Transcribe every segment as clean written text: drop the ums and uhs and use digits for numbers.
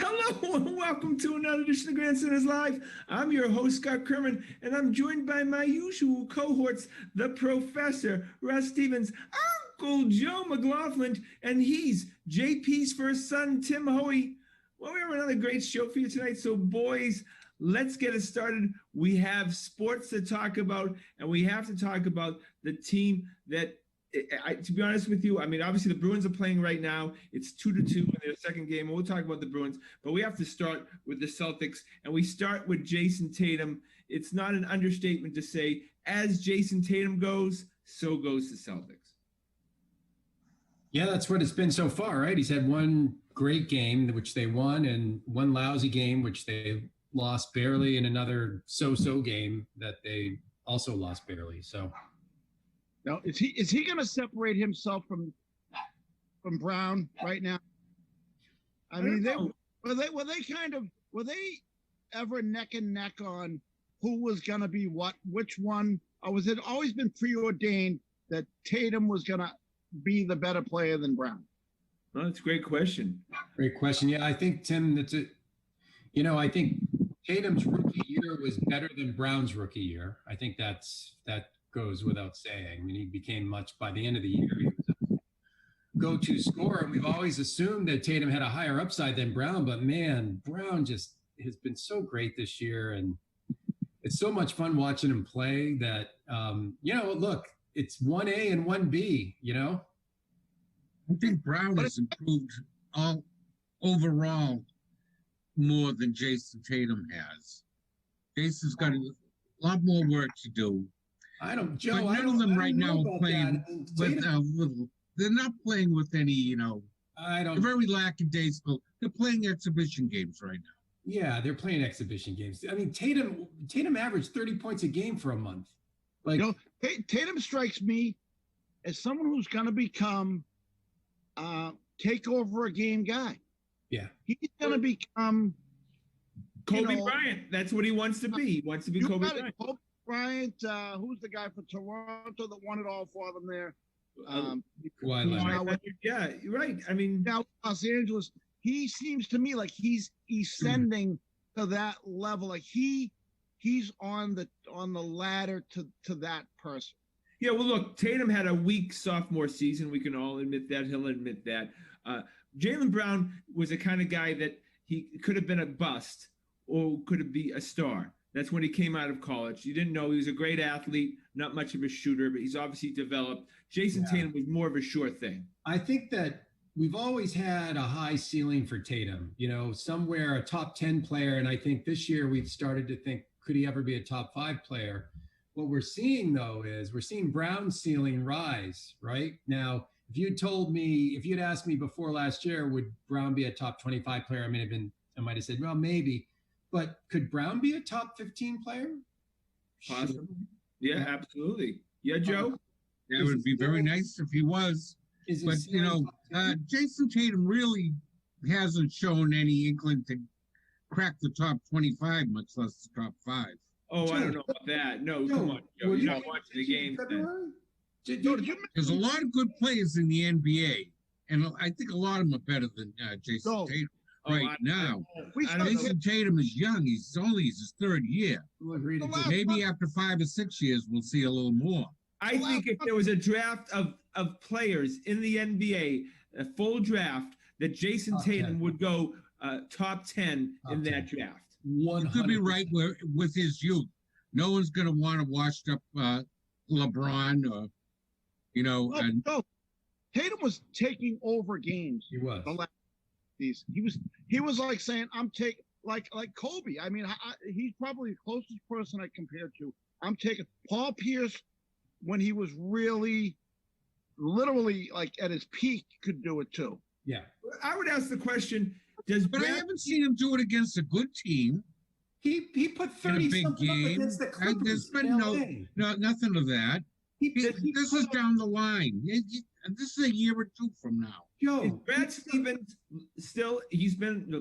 Hello and welcome to another edition of Grandstanders Live. I'm your host, Scott Kerman, and I'm joined by my usual cohorts, the Professor, Russ Stevens, Uncle Joe McLaughlin, and he's JP's first son, Tim Hoey. Well, we have another great show for you tonight, so boys, let's get it started. We have sports to talk about, and we have to talk about the team that, to be honest with you, I mean, obviously the Bruins are playing right now. It's 2-2 in their second game. We'll talk about the Bruins, but we have to start with the Celtics, and we start with Jason Tatum. It's not an understatement to say, as Jason Tatum goes, so goes the Celtics. Yeah, that's what it's been so far, right? He's had one great game, which they won, and one lousy game, which they lost barely, and another so-so game that they also lost barely. So. Now, is he going to separate himself from Brown right now? I mean, were they ever neck and neck on who was going to be what, which one? Or was it always been preordained that Tatum was going to be the better player than Brown? Well, that's a great question. Great question. Yeah, I think, Tim, I think Tatum's rookie year was better than Brown's rookie year. I think that goes without saying. I mean, he became by the end of the year, he was a go-to scorer. And we've always assumed that Tatum had a higher upside than Brown, but man, Brown just has been so great this year. And it's so much fun watching him play that, look, it's 1A and 1B, I think Brown has improved overall more than Jason Tatum has. Jason's got a lot more work to do. None of them right now are playing with little. They're not playing with any, they're very lackadaisical. They're playing exhibition games right now. Yeah, they're playing exhibition games. I mean, Tatum averaged 30 points a game for a month. Tatum strikes me as someone who's going to become take over a game guy. Yeah, he's going to become Kobe Bryant. That's what he wants to be. He wants to be Kobe Bryant. Kobe Bryant, who's the guy for Toronto that won it all for them there? Yeah, you're right. I mean, now Los Angeles, he seems to me like he's ascending to that level. Like he's on the ladder to that person. Yeah, well, look, Tatum had a weak sophomore season. We can all admit that. He'll admit that. Jaylen Brown was the kind of guy that he could have been a bust or could have been a star. That's when he came out of college. You didn't know he was a great athlete, not much of a shooter, but he's obviously developed. Jason Tatum was more of a sure thing. I think that we've always had a high ceiling for Tatum, somewhere a top 10 player. And I think this year we've started to think, could he ever be a top 5 player? What we're seeing, though, is we're seeing Brown's ceiling rise right now. If you'd asked me before last year, would Brown be a top 25 player? I might have said, well, maybe. But could Brown be a top 15 player? Possibly. Yeah, absolutely. Yeah, Joe? That would be very nice if he was. But, Jason Tatum really hasn't shown any inkling to crack the top 25, much less the top 5. Oh, Joe, I don't know about that. No, come on, Joe. You're not watching the games. There's a lot of good players in the NBA, and I think a lot of them are better than Jason Tatum. Now, Jason Tatum is young. He's only his third year. Maybe after 5 or 6 years, we'll see a little more. I think if there was a draft of players in the NBA, a full draft, that Jason Tatum would go top 10 in that draft. You could be right with his youth. No one's going to want a washed-up LeBron or, No. Tatum was taking over games. He was. He was like saying, I'm taking, like Kobe. I mean, he's probably the closest person I compared to. I'm taking Paul Pierce when he was really, literally like at his peak, could do it too. Yeah. I would ask the question, but I haven't seen him do it against a good team. He put 30 big game. Against the Clippers. There's been nothing of that. This is down the line. This is a year or two from now. Joe, Brad Stevens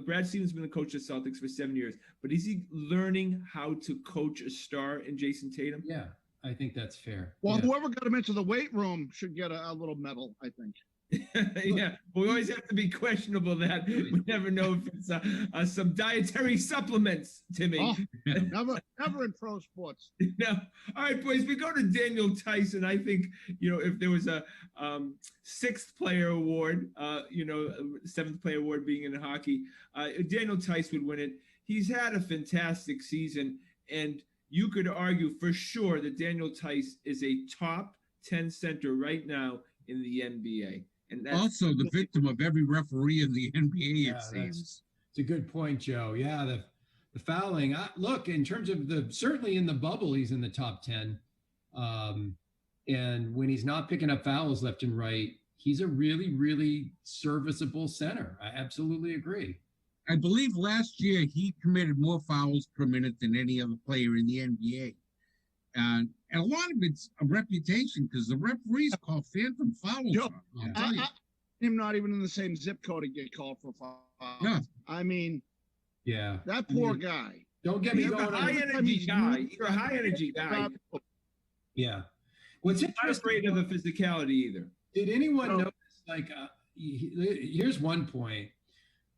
Brad Stevens has been the coach of Celtics for 7 years, but is he learning how to coach a star in Jason Tatum? Yeah, I think that's fair. Well, whoever got him into the weight room should get a little medal, I think. Yeah, we always have to be questionable that we never know if it's some dietary supplements, Timmy. Oh, never in pro sports. No. All right, boys, we go to Daniel Tyson. I think, if there was a sixth player award, seventh player award being in hockey, Daniel Tyson would win it. He's had a fantastic season, and you could argue for sure that Daniel Tyson is a top 10 center right now in the NBA. And that's also the victim of every referee in the NBA, it It's seems. a good point, Joe. Yeah, the fouling. Look, in terms of certainly in the bubble, he's in the top 10. And when he's not picking up fouls left and right, he's a really, really serviceable center. I absolutely agree. I believe last year he committed more fouls per minute than any other player in the NBA. And a lot of it's a reputation because the referees call phantom fouls. Yo, him not even in the same zip code to get called for foul. Yeah. I mean, yeah, that poor guy. Don't get me He's going. a high energy guy. You're a high energy guy. Yeah. What's Not afraid of the physicality either. Did anyone notice? Like, here's one point.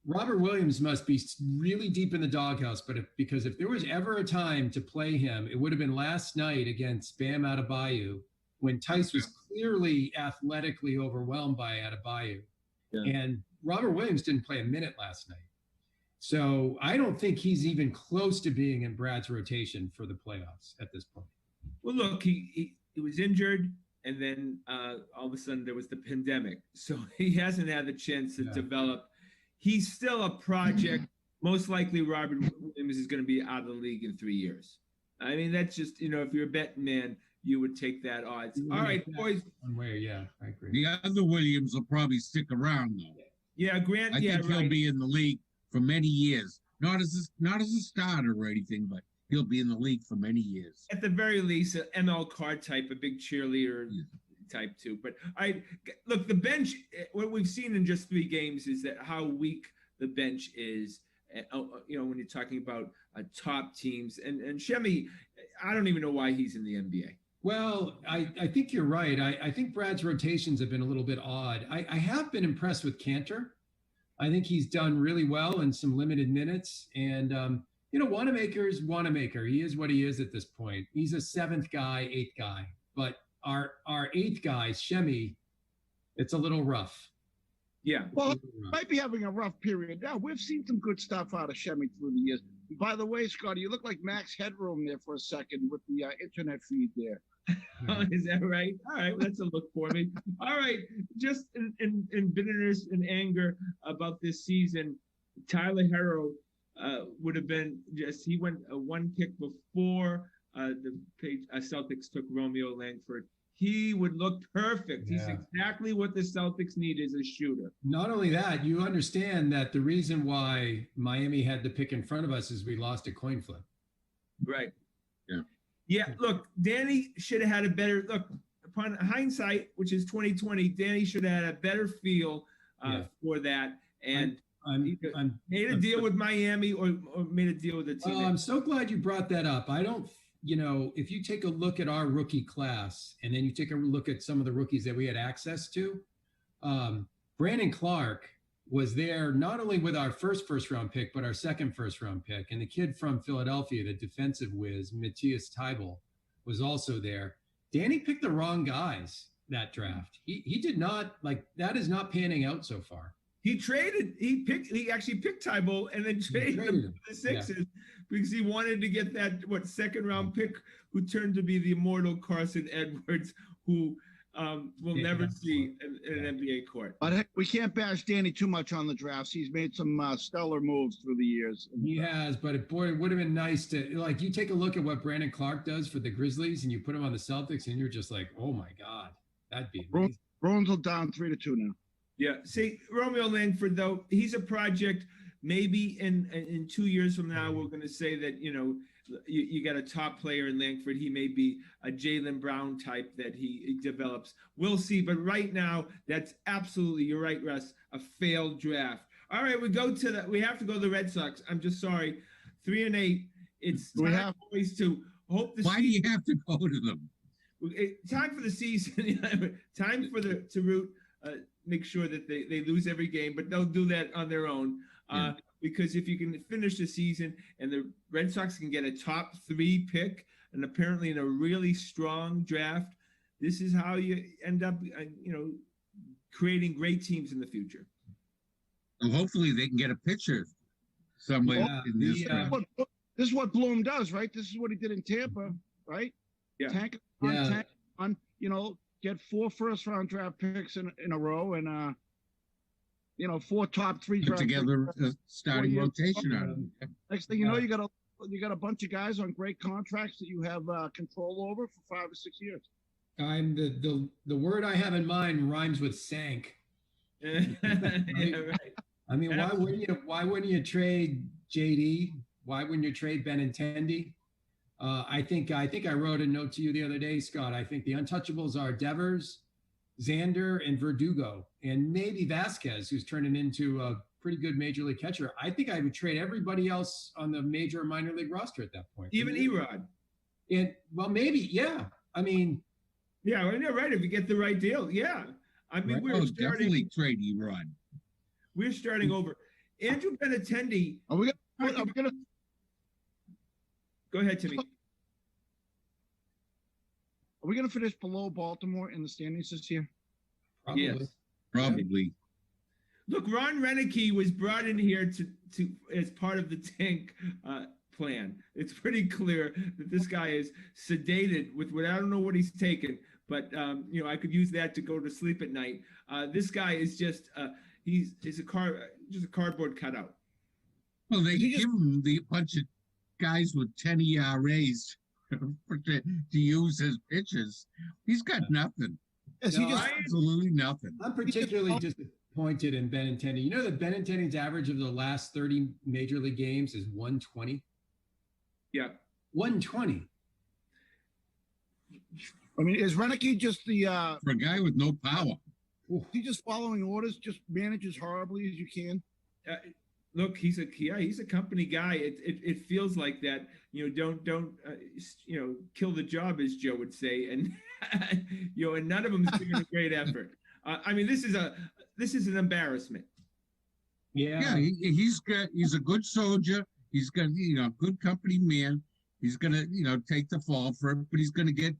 Robert Williams must be really deep in the doghouse, because if there was ever a time to play him, it would have been last night against Bam Adebayo when Tice was clearly athletically overwhelmed by Adebayo. Yeah. And Robert Williams didn't play a minute last night. So I don't think he's even close to being in Brad's rotation for the playoffs at this point. Well, look, he was injured, and then all of a sudden there was the pandemic. So he hasn't had the chance to develop. He's still a project. Most likely Robert Williams is going to be out of the league in 3 years. I mean, that's just, if you're a betting man, you would take that odds. All right, boys. One way, yeah, I agree. The other Williams will probably stick around, though. Yeah, Grant. I think he'll be in the league for many years. Not as a starter or anything, but he'll be in the league for many years. At the very least, an ML card type, a big cheerleader type too. But look, the bench, what we've seen in just 3 games is that how weak the bench is. When you're talking about top teams, and Shemi, I don't even know why he's in the NBA. Well, I think you're right. I think Brad's rotations have been a little bit odd. I have been impressed with Cantor. I think he's done really well in some limited minutes. And, Wanamaker's Wanamaker. He is what he is at this point. He's a 7th guy, 8th guy. But our 8th guy, Shemi, it's a little rough. Yeah. Well, might be having a rough period now. We've seen some good stuff out of Shemi through the years. By the way, Scotty, you look like Max Headroom there for a second with the internet feed there. Oh, is that right? All right, well, that's a look for me. All right, just in bitterness and anger about this season, Tyler Herro would have been he went one pick before the Celtics took Romeo Langford. He would look perfect. Yeah. He's exactly what the Celtics need is a shooter. Not only that, you understand that the reason why Miami had the pick in front of us is we lost a coin flip. Right. Yeah. Yeah, look, Danny should have had a better look. Upon hindsight, which is 2020, Danny should have had a better feel for that. And made a deal with Miami or made a deal with the team. Well, I'm so glad you brought that up. I don't, if you take a look at our rookie class and then you take a look at some of the rookies that we had access to, Brandon Clark was there not only with our first round pick, but our second first round pick. And the kid from Philadelphia, the defensive whiz, Matthias Tybel, was also there. Danny picked the wrong guys that draft. He did not, that is not panning out so far. He actually picked Tybel and then traded him to the Sixers because he wanted to get that, second round pick who turned to be the immortal Carson Edwards, who we'll never see in an NBA court. But we can't bash Danny too much on the drafts. He's made some stellar moves through the years. He has, but it would have been nice to, you take a look at what Brandon Clark does for the Grizzlies and you put him on the Celtics and you're just like, oh my God, that'd be amazing. Bruins are down 3-2 now. Yeah. See, Romeo Langford, though, he's a project. Maybe in 2 years from now, we're going to say that, you got a top player in Langford. He may be a Jaylen Brown type that he develops. We'll see. But right now, that's absolutely, you're right, Russ, a failed draft. All right, we have to go to the Red Sox. I'm just sorry. 3-8. It's time always to hope the Why do you have to go to them? Time for the season. Time to root. make sure that they lose every game, but they'll do that on their own. Because if you can finish the season and the Red Sox can get a top 3 pick, and apparently in a really strong draft, this is how you end up, creating great teams in the future. Well, hopefully they can get a pitcher somewhere in this draft. This is what Bloom does, right? This is what he did in Tampa, right? Yeah. Tank on, get 4 first-round draft picks in a row, and 4 top 3 Put draft together picks. a starting rotation out of them. Next thing you know, you got a bunch of guys on great contracts that you have control over for 5 or 6 years. The word I have in mind rhymes with sank. Yeah, right. I mean, why wouldn't you trade JD? Why wouldn't you trade Benintendi? I think I wrote a note to you the other day, Scott. I think the untouchables are Devers, Xander, and Verdugo, and maybe Vasquez, who's turning into a pretty good major league catcher. I think I would trade everybody else on the major or minor league roster at that point. Even Erod. Well, maybe, yeah. I mean, yeah, right. If you get the right deal, yeah. I mean, Right. Definitely trade Erod. We're starting over. Andrew Benintendi. Are we gonna? Go ahead, Timmy. Are we gonna finish below Baltimore in the standings this year? probably. Yes. Probably. Look, Ron Renicky was brought in here to as part of the tank plan. It's pretty clear that this guy is sedated with what, I don't know what he's taken, but I could use that to go to sleep at night. This guy is just he's just a cardboard cutout. Well, they give him the bunch of guys with 10 ERAs to use as pitchers. He's got nothing. Yes, No, he just Absolutely nothing. I'm particularly disappointed in Benintendi. You know that Benintendi's average of the last 30 major league games is 120? Yeah. 120. I mean, is Renicky just the For a guy with no power. he just following orders, just manages horribly as you can? Look, he's a company guy. It feels like that. Don't kill the job, as Joe would say, and and none of them is doing a great effort. I mean, this is an embarrassment. Yeah. He's a good soldier. He's got good company man. He's gonna take the fall for it, but he's gonna get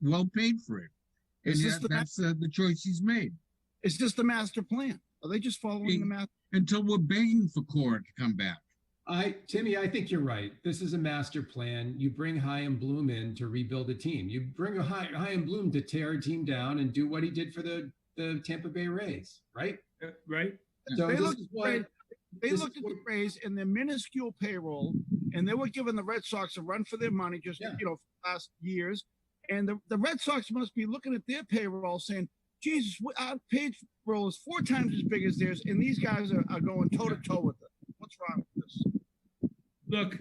well paid for it. And that's the choice he's made. It's just the master plan. Are they just following the master? Until we're begging for Cora to come back. Timmy, I think you're right. This is a master plan. You bring Chaim Bloom in to rebuild a team. You bring Chaim Bloom to tear a team down and do what he did for the Tampa Bay Rays, right? Right. So They looked at the Rays and their minuscule payroll, and they were giving the Red Sox a run for their money just for last years. And the Red Sox must be looking at their payroll saying, Jesus, our payroll is 4 times as big as theirs, and these guys are going toe-to-toe with it. What's wrong with this? Look,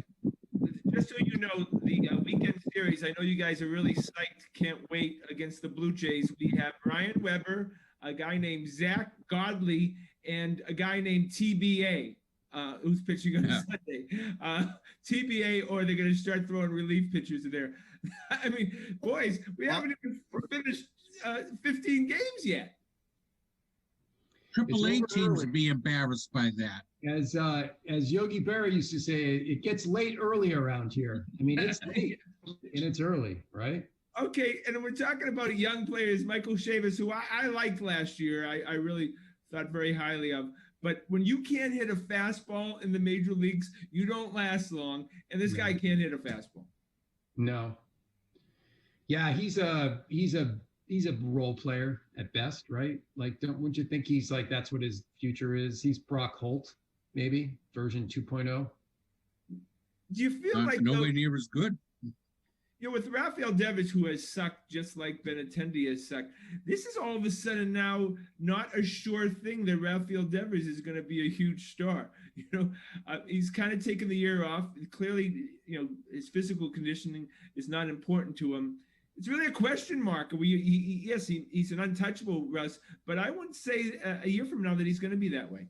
just so you know, the weekend series, I know you guys are really psyched, can't wait against the Blue Jays. We have Ryan Weber, a guy named Zach Godley, and a guy named TBA, who's pitching on Sunday. TBA, or they're going to start throwing relief pitchers in there. I mean, boys, we haven't even finished 15 games yet. Triple A teams would be embarrassed by that. As Yogi Berra used to say, it gets late early around here. I mean, it's late and it's early, right? Okay, and we're talking about young players, Michael Chavis, who I liked last year. I really thought very highly of. But when you can't hit a fastball in the major leagues, you don't last long. And this guy can't hit a fastball. No. Yeah, he's a role player at best, right? Like, wouldn't you think he's like, that's what his future is? He's Brock Holt, maybe version 2.0. Do you feel like nowhere near as good? With Rafael Devers, who has sucked just like Benintendi has sucked, this is all of a sudden now not a sure thing that Rafael Devers is going to be a huge star. He's kind of taken the year off. Clearly, his physical conditioning is not important to him. It's really a question mark. He's an untouchable, Russ, but I wouldn't say a year from now that he's going to be that way.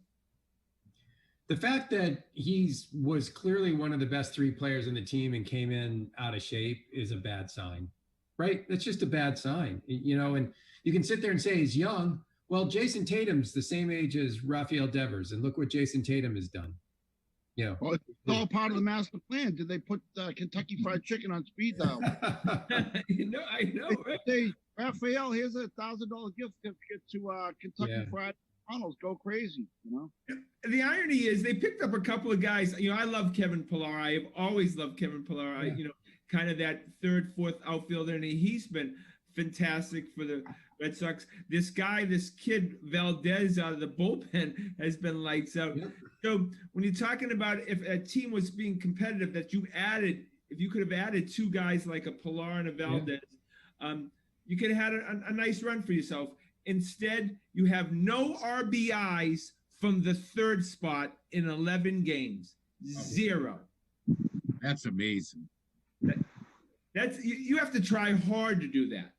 The fact that was clearly one of the best 3 players in the team and came in out of shape is a bad sign, right? That's just a bad sign, and you can sit there and say he's young. Well, Jason Tatum's the same age as Rafael Devers, and look what Jason Tatum has done. Yeah. Well, it's all part of the master plan. Did they put Kentucky Fried Chicken on speed dial? I know, right? Hey, Raphael, here's $1,000 gift certificate to Kentucky Fried McDonald's. Go crazy, The irony is they picked up a couple of guys. I love Kevin Pillar. I have always loved Kevin Pillar. Yeah. Kind of that third, fourth outfielder, and he's been fantastic for the Red Sox. This kid Valdez out of the bullpen has been lights out. Yep. So when you're talking about if a team was being competitive, that if you could have added two guys like a Pilar and a Valdez, you could have had a nice run for yourself. Instead, you have no RBIs from the third spot in 11 games. 0. That's amazing. You have to try hard to do that.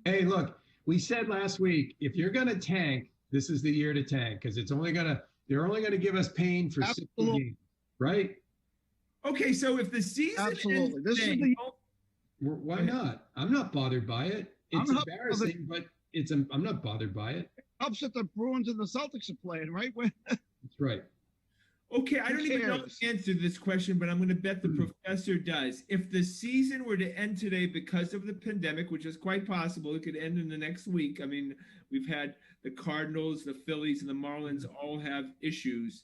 Hey, look, we said last week, if you're going to tank, this is the year to tank because they're only going to give us pain for 60 games, right? Okay, so if the season Absolutely. Why not? I'm not bothered by it. It's embarrassing, but I'm not bothered by it. Helps that the Bruins and the Celtics are playing, right? That's right. Okay, I don't even know the answer to this question, but I'm going to bet the professor does. If the season were to end today because of the pandemic, which is quite possible, it could end in the next week. I mean, we've had the Cardinals, the Phillies, and the Marlins all have issues.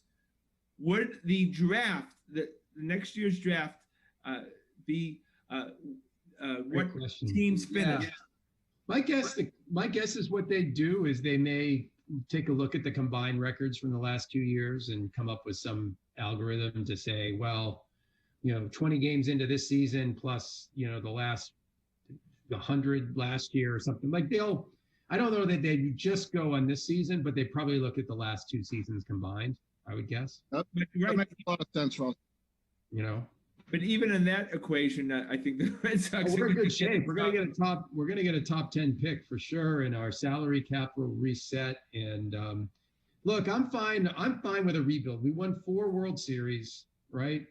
Would the draft, the next year's draft, be what question. Teams finish? Yeah. My guess is what they do is they may take a look at the combined records from the last 2 years and come up with some algorithm to say, well, 20 games into this season plus, the last 100 last year or something. Like I don't know that they just go on this season, but they probably look at the last 2 seasons combined, I would guess. That makes a lot of sense, Ross. But even in that equation, I think the Red Sox we're in good shape. We're gonna get a top 10 pick for sure, and our salary cap will reset. And look, I'm fine with a rebuild. We won 4 World Series, right?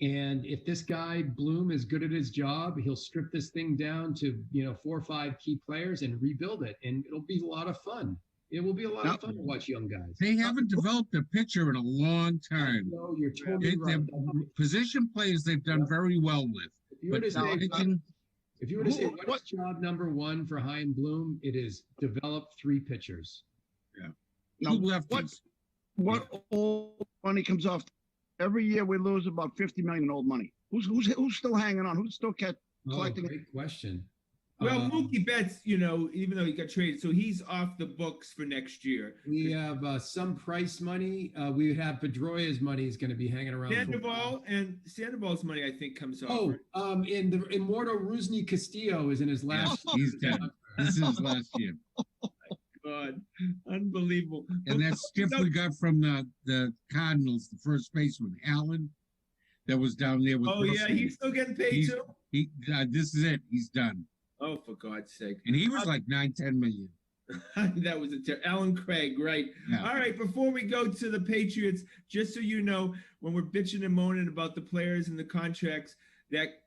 And if this guy Bloom is good at his job, he'll strip this thing down to 4 or 5 key players and rebuild it, and it'll be a lot of fun. It will be a lot of fun to watch young guys. They haven't developed a pitcher in a long time. No, you're totally right. Position players they've done very well with. If you were to say what's job number 1 for Chaim Bloom, it is develop 3 pitchers. Yeah. Now, what old money comes off? Every year we lose about $50 million in old money. Who's still hanging on? Who's still collecting? Great question. Well, Mookie Betts, even though he got traded, so he's off the books for next year. We have some price money. We have Pedroia's money is going to be hanging around. Sandoval's money, I think, comes off. Oh, and the immortal Rusney Castillo is in his last. He's dead. This is his last year. Oh my God, unbelievable! And that stiff we got from the Cardinals, the first baseman Allen, that was down there with. Oh Russell. Yeah, he's still getting paid too. This is it. He's done. Oh, for God's sake. And he was like 9-10 million. That was Alan Craig, right? Yeah. All right, before we go to the Patriots, just so you know, when we're bitching and moaning about the players and the contracts, that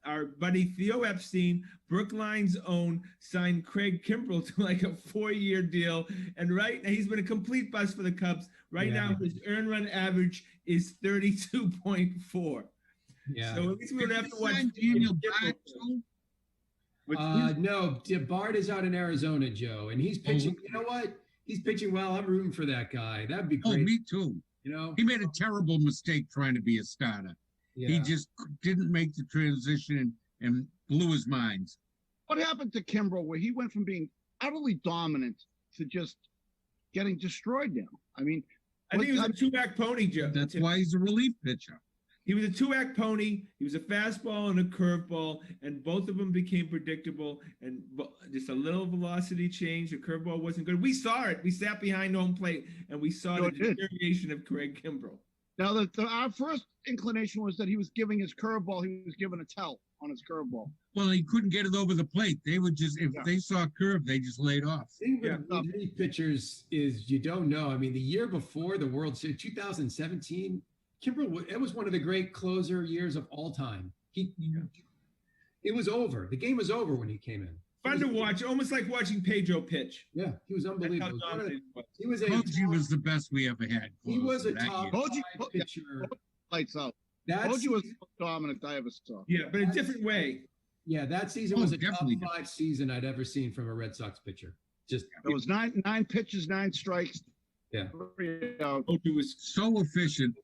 our buddy Theo Epstein, Brookline's own, signed Craig Kimbrell to like a 4-year deal. And right now, he's been a complete bust for the Cubs. Right now, his earn run average is 32.4. Yeah. So at least we don't have to watch Daniel No, Bard is out in Arizona, Joe, and he's pitching. You know what? He's pitching well. I'm rooting for that guy. That'd be great. Oh, me too. He made a terrible mistake trying to be a starter. Yeah. He just didn't make the transition and blew his mind. What happened to Kimbrell where he went from being utterly dominant to just getting destroyed now? I mean, I think he was a 2-back pony, Joe. That's why he's a relief pitcher. He was a 2-act pony. He was a fastball and a curveball, and both of them became predictable. And just a little velocity change. The curveball wasn't good. We saw it. We sat behind home plate, and we saw the deterioration of Craig Kimbrell. Now, our first inclination was that he was giving his curveball. He was given a tell on his curveball. Well, he couldn't get it over the plate. They would just, if they saw a curve, they just laid off. The thing with relief pitchers is you don't know. I mean, the year before the World Series, 2017. Kimbrell, it was one of the great closer years of all time. It was over. The game was over when he came in. Fun to watch, almost like watching Pedro pitch. Yeah, he was That's how unbelievable. dominant he was. He was a Koji was the best we ever had. he was a that top year. five pitcher. Lights out. That Koji was season, the most dominant I ever saw. Yeah, but a different way. yeah, that season Oh, was a top definitely. 5 season I'd ever seen from a Red Sox pitcher. Just It was nine pitches, 9 strikes. Yeah. 3 out. Koju was So efficient.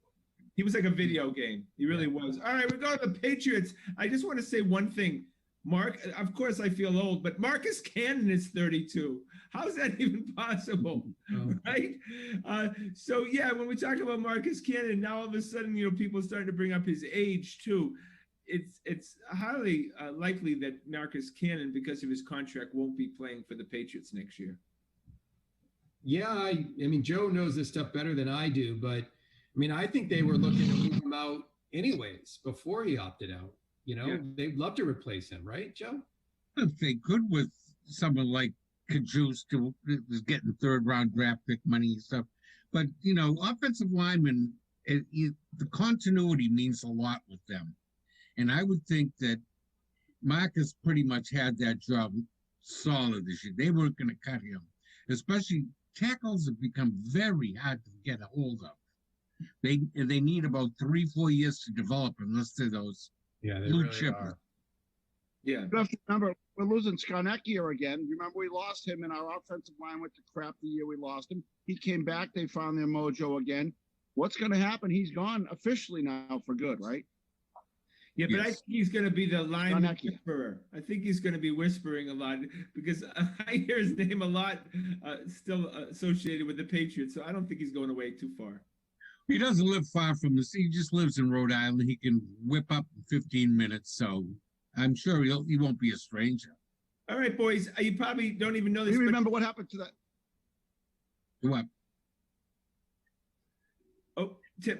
He was like a video game. He really was. All right, we go to the Patriots. I just want to say one thing. Mark, of course, I feel old, but Marcus Cannon is 32. How's that even possible? Oh. Right? So, yeah, when we talk about Marcus Cannon, now all of a sudden, people are starting to bring up his age, too. It's highly likely that Marcus Cannon, because of his contract, won't be playing for the Patriots next year. yeah, I mean, Joe knows this stuff better than I do, but I mean, I think they were looking to move him out anyways before he opted out. Yeah. They'd love to replace him, right, Joe? If they could with someone like Kajus to is getting 3rd round draft pick money and stuff. But, offensive linemen, the continuity means a lot with them. And I would think that Marcus pretty much had that job solid this year. They weren't going to cut him. Especially tackles have become very hard to get a hold of. They need about 3-4 years to develop unless they're those Yeah, they blue really chip. are. Yeah. You have to remember, we're losing Skarnecchia again. Remember, we lost him, and our offensive line went to crap the year we lost him. He came back. They found their mojo again. What's going to happen? He's gone officially now for good, right? Yeah, but I Yes. think he's going to be the lineman Skarnecchia. whisperer. I think he's going to be whispering a lot because I hear his name a lot still associated with the Patriots. So I don't think he's going away too far. He doesn't live far from the sea. He just lives in Rhode Island. He can whip up in 15 minutes. So I'm sure he won't be a stranger. All right, boys. You probably don't even know this. You but- remember what happened to that? What? Oh, Tim.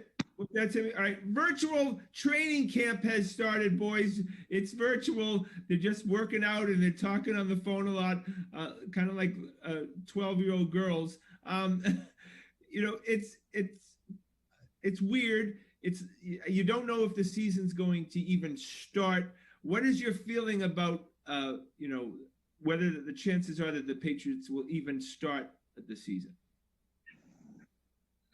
That's it. All right. Virtual training camp has started, boys. It's virtual. They're just working out and they're talking on the phone a lot, kind of like 12-year-old girls. It's weird. You don't know if the season's going to even start. What is your feeling about whether the chances are that the Patriots will even start the season?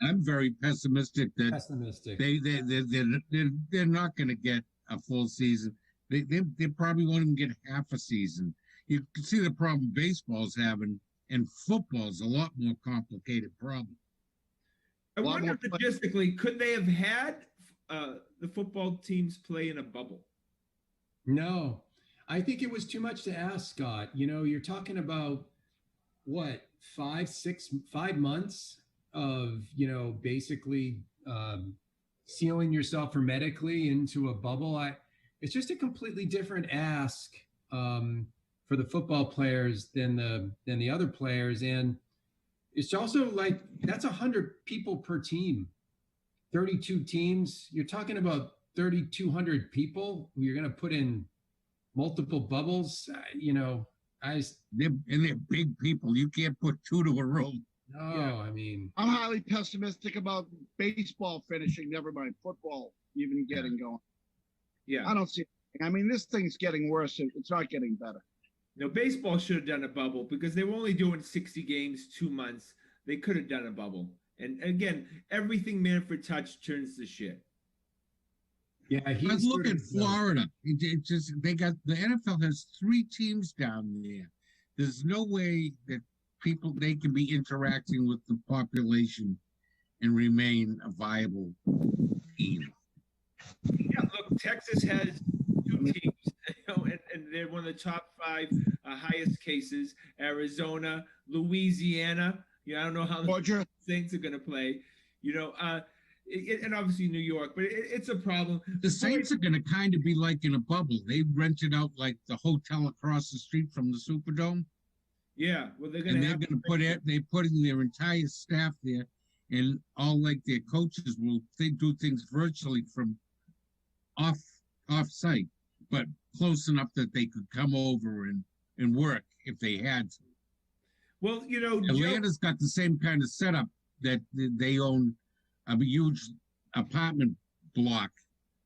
I'm very pessimistic that Pessimistic. they're not going to get a full season. They probably won't even get half a season. You can see the problem baseball's having, and football's a lot more complicated problem. I Lot wonder more logistically, could they have had the football teams play in a bubble? No, I think it was too much to ask, Scott. You're talking about what, 5 months of, basically sealing yourself hermetically into a bubble. It's just a completely different ask for the football players than the other players. And it's also like, that's 100 people per team, 32 teams. You're talking about 3,200 people who you're going to put in multiple bubbles. They're big people. You can't put 2 to a room. No, Yeah. I mean, I'm highly pessimistic about baseball finishing, never mind football even getting going. Yeah. I don't see it. I mean, this thing's getting worse. It's not getting better. No, baseball should have done a bubble because they were only doing 60 games, 2 months. They could have done a bubble. And again, everything Manfred touched turns to shit. yeah, But he's look sort at of, Florida. The NFL has 3 teams down there. There's no way that they can be interacting with the population and remain a viable team. Yeah, look, Texas has 2 teams, and they're one of the top 5 highest cases. Arizona, Louisiana. I don't know how the Georgia, Saints are going to play. And obviously New York, but it's a problem. The Saints are going to kind of be like in a bubble. They rented out like the hotel across the street from the Superdome. Yeah, well, they're going And to they're going to they're putting their entire staff there, and all like their coaches they do things virtually from off site, but close enough that they could come over and work if they had to. Well, Atlanta's got the same kind of setup that they own a huge apartment block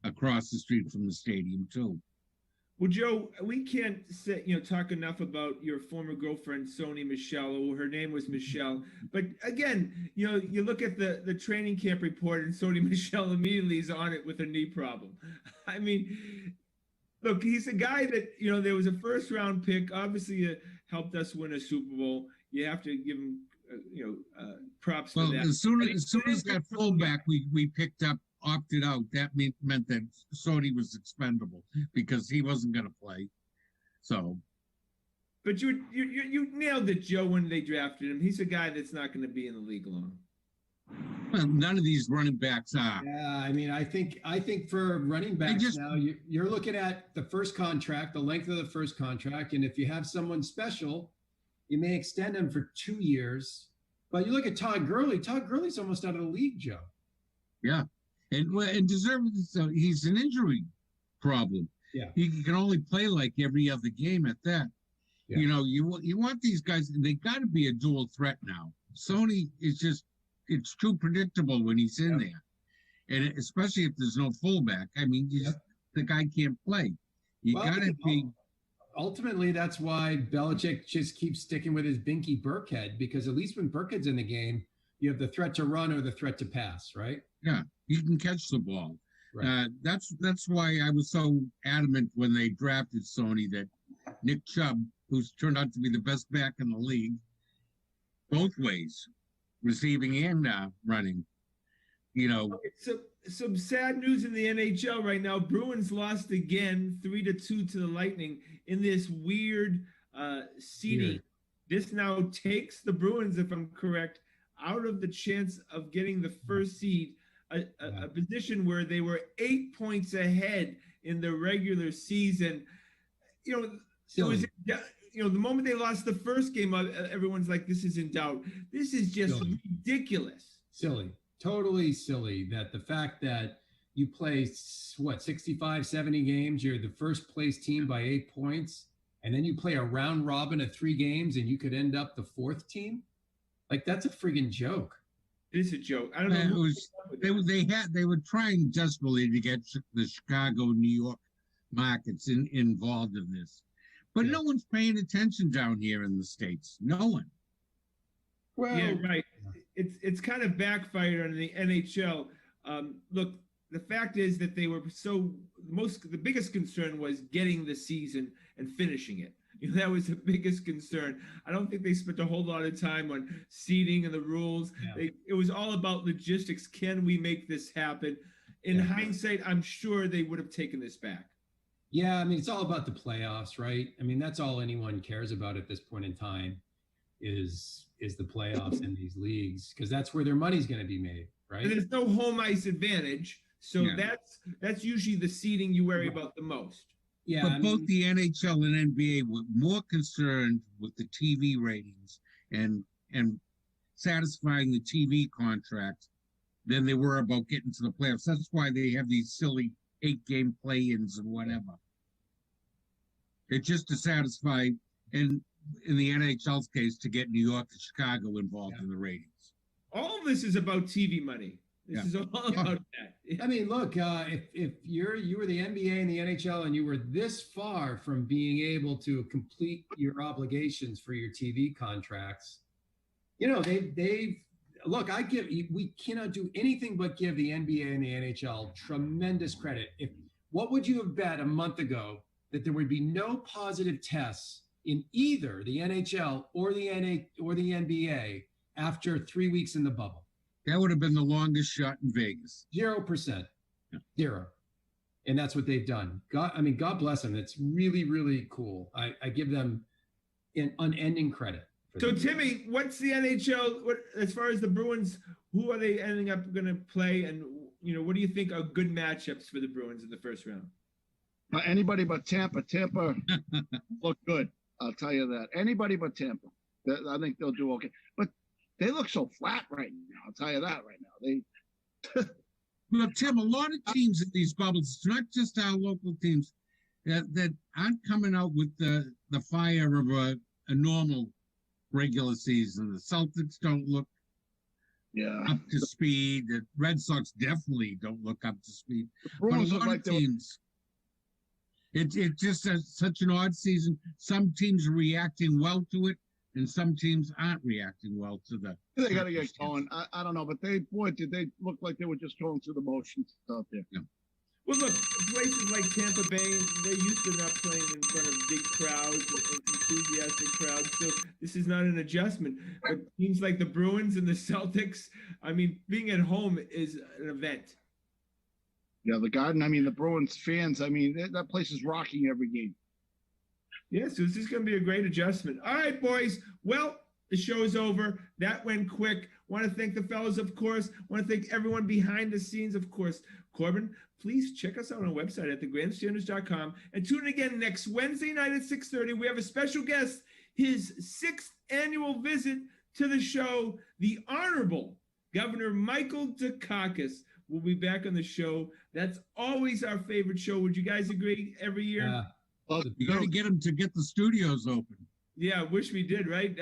across the street from the stadium too. Well, Joe, we can't say, talk enough about your former girlfriend, Sony Michelle, or her name was Michelle. But again, you look at the training camp report, and Sony Michelle immediately is on it with her knee problem. I mean, look, he's a guy that, there was a first round pick, obviously helped us win a Super Bowl. You have to give him, props for that. Well, as soon as that fullback we picked up opted out, that meant that Sony was expendable because he wasn't going to play. So, but you nailed it, Joe, when they drafted him. He's a guy that's not going to be in the league long. Well, none of these running backs are. Yeah, I mean, I think for running backs now, you're looking at the first contract, the length of the first contract, and if you have someone special, you may extend him for 2 years. But you look at Todd Gurley. Todd Gurley's almost out of the league, Joe. Yeah. And deservedly so. He's an injury problem. Yeah. He can only play like every other game at that. Yeah. You want these guys, they got to be a dual threat now. Sony is it's too predictable when he's in there. And especially if there's no fullback. I mean, the guy can't play. You got to be. Ultimately, that's why Belichick just keeps sticking with his Binky Burkhead, because at least when Burkhead's in the game, you have the threat to run or the threat to pass, right? Yeah, you can catch the ball. Right. That's why I was so adamant when they drafted Sony that Nick Chubb, who's turned out to be the best back in the league, both ways, receiving and running. Some sad news in the NHL right now. Bruins lost again, 3-2 to the Lightning in this weird seeding. Weird. This now takes the Bruins, if I'm correct, out of the chance of getting the first seed, a position where they were 8 points ahead in the regular season. It was, the moment they lost the first game, everyone's like, this is in doubt. This is just ridiculous. Silly. Totally silly that the fact that you play 65, 70 games, you're the first place team by 8 points, and then you play a round robin of 3 games and you could end up the 4th team. Like, that's a friggin' joke. It is a joke. I don't know. They were trying desperately to get the Chicago, New York markets involved in this, but no one's paying attention down here in the States. No one. Well, yeah, right. It's kind of backfired on the NHL. Look, the fact is that they were the biggest concern was getting the season and finishing it. That was the biggest concern. I don't think they spent a whole lot of time on seeding and the rules. Yeah. It was all about logistics. Can we make this happen? In hindsight, I'm sure they would have taken this back. Yeah, I mean, it's all about the playoffs, right? I mean, that's all anyone cares about at this point in time is the playoffs in these leagues, because that's where their money's going to be made, right? And there's no home ice advantage, so that's usually the seeding you worry about the most. Yeah, but both the NHL and NBA were more concerned with the TV ratings and satisfying the TV contract than they were about getting to the playoffs. That's why they have these silly 8-game play-ins and whatever. It's just to satisfy, and in the NHL's case, to get New York and Chicago involved in the ratings. All of this is about TV money. This is all about that. I mean, look, if you were the NBA and the NHL and you were this far from being able to complete your obligations for your TV contracts, we cannot do anything but give the NBA and the NHL tremendous credit. What would you have bet a month ago that there would be no positive tests in either the NHL or the NBA after 3 weeks in the bubble? That would have been the longest shot in Vegas. 0%. Zero. And that's what they've done. God bless them. It's really, really cool. I give them an unending credit. So, Timmy, what's the NHL, as far as the Bruins, who are they ending up going to play? And, what do you think are good matchups for the Bruins in the first round? Anybody but Tampa. Tampa look good. I'll tell you that. Anybody but Tampa. I think they'll do okay. But they look so flat right now. I'll tell you that right now. Look, Tim, a lot of teams in these bubbles, it's not just our local teams, that aren't coming out with the fire of a normal regular season. The Celtics don't look up to speed. The Red Sox definitely don't look up to speed. But a lot of teams, It's just such an odd season. Some teams are reacting well to it, and some teams aren't reacting well to the. They got to get going. I don't know, but did they look like they were just going through the motions out there. Yeah. Well, look, places like Tampa Bay, they're used to not playing in front of big crowds and enthusiastic crowds. So this is not an adjustment. But teams like the Bruins and the Celtics, I mean, being at home is an event. Yeah, the Garden. I mean, the Bruins fans. I mean, that place is rocking every game. Yeah, so this is going to be a great adjustment. All right, boys. Well, the show is over. That went quick. Want to thank the fellas, of course. Want to thank everyone behind the scenes, of course. Corbin, please check us out on our website at thegrandstanders.com and tune in again next Wednesday night at 6:30. We have a special guest, his 6th annual visit to the show, the Honorable Governor Michael Dukakis will be back on the show. That's always our favorite show. Would you guys agree every year? Yeah. Well, You got to get him to get the studios open. Yeah, wish we did, right?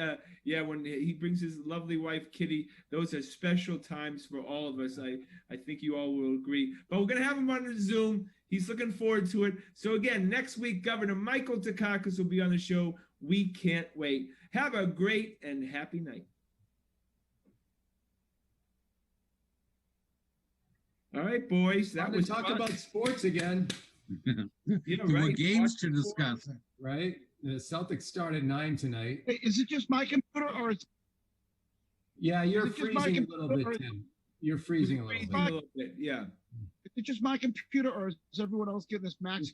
Yeah, when he brings his lovely wife, Kitty, those are special times for all of us. I think you all will agree. But we're going to have him on the Zoom. He's looking forward to it. So again, next week, Governor Michael Dukakis will be on the show. We can't wait. Have a great and happy night. All right, boys. That was talk fun. about sports again, Yeah, There were right. games to discuss. right? The Celtics start at 9 tonight. Hey, is it just my computer or is Yeah, you're Is it just my freezing a little bit, computer? Tim. You're freezing a little Freezing bit. a little bit, yeah. it just my computer or is everyone else getting this max